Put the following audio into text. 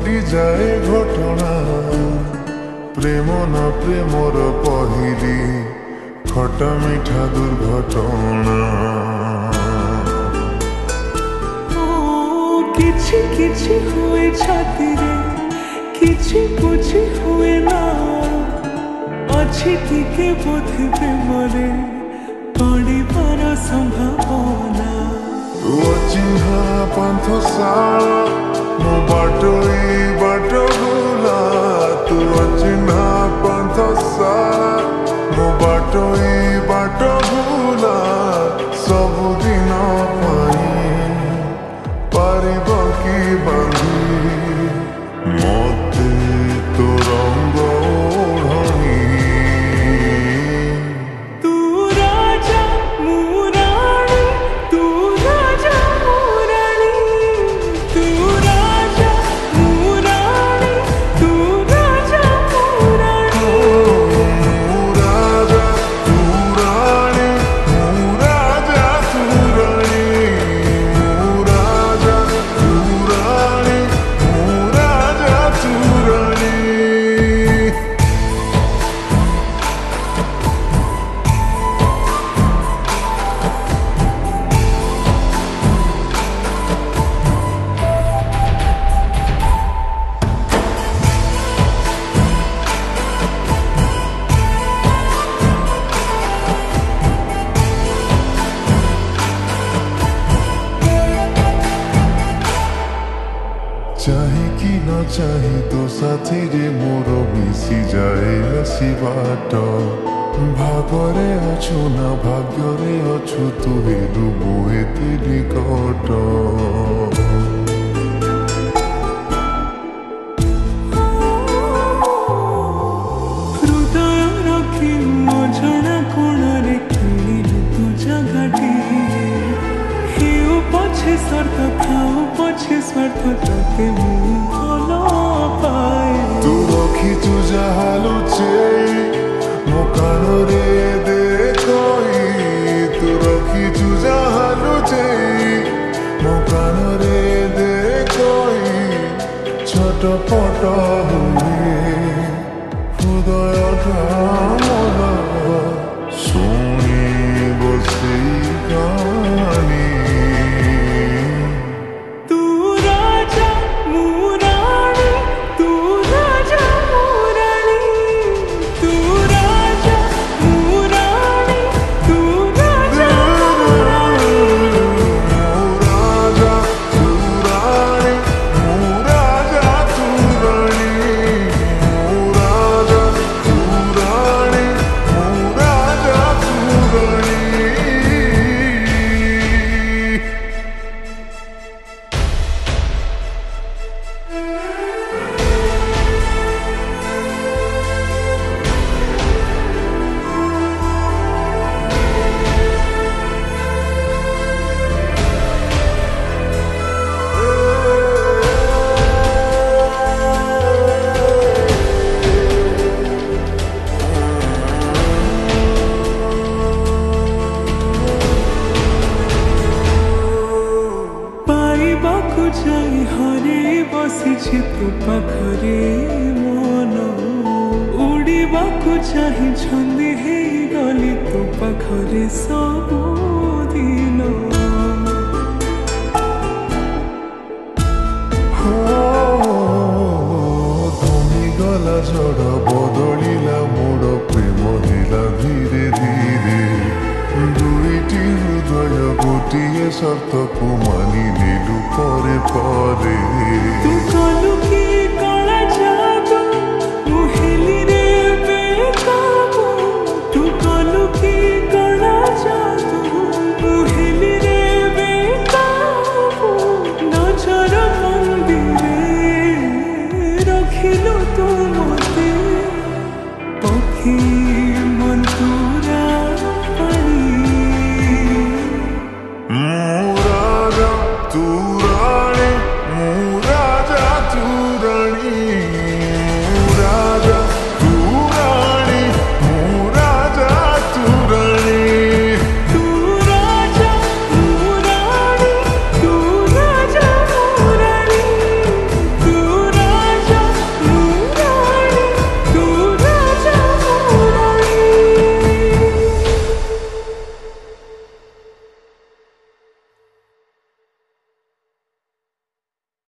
घटी जाए घटना प्रेम न प्रेमर पहिली खटा मिठा दुर्घटना किछि किछि हुए छाती रे किछि बुझी हुए ना अच्छी टिके बोधे प्रेमरे पड़िबार संभावना तू चिन्हा पंथ साला मो बाटोई बाट भूला तू चिन्हा पंथ साला मो बाटोई बाट भूला सबुदिन पारिब कि बांधी मते तो रंग ओढ़नी तू राजा मुरारी तू राजा मुरारी तू राजा मुरारी तू राजा मुरारी राजा तू रानी राजा तू रानी राजा तू रानी राजा तू रानी चाहे कि न चाहे तो साथी रे मोर मिसी जाए आसी बाट भागरे अछु ना भाग्यरे अछु तू हेलु मोहे तेरी कट हृदय रखी मझणा कोणरे खेलिलु तू जगाटी हेउ पछे स्वार्थ खाऊ पछे स्वार्थ तोते मु भल पाए तू रखी तू जहा लुचे मो कानरे देखई तू रखी तू जहा लुचे मो कानरे देखई छटपट हुए हृदयटा मोर शुणी बसी गानी तू राजा मुरारी तू राजा मुरारी तू राजा मुरारी तू राजा मुरारी राजा तू रानी राजा तू रानी राजा तू रानी राजा तू रानी पाइबाकु जाई हरे बसिछि तू पाखरे मन उड़िबाकु चाहि छंदी हेई गली तू पाखरे सब दिन थमी गला झड़ बदलिला मोर प्रेम हिला धीरे धीरे दुईटी हृदय गोटिए शर्तकु मानि नेलु परे परे तू कलु की कला जादू मुहेली रे बेकाबू तू कलु की कला जादू मुहेली रे बेकाबू नजर मंदिरे रखिलु तू मते पखी मंतुरा पानी राजा तू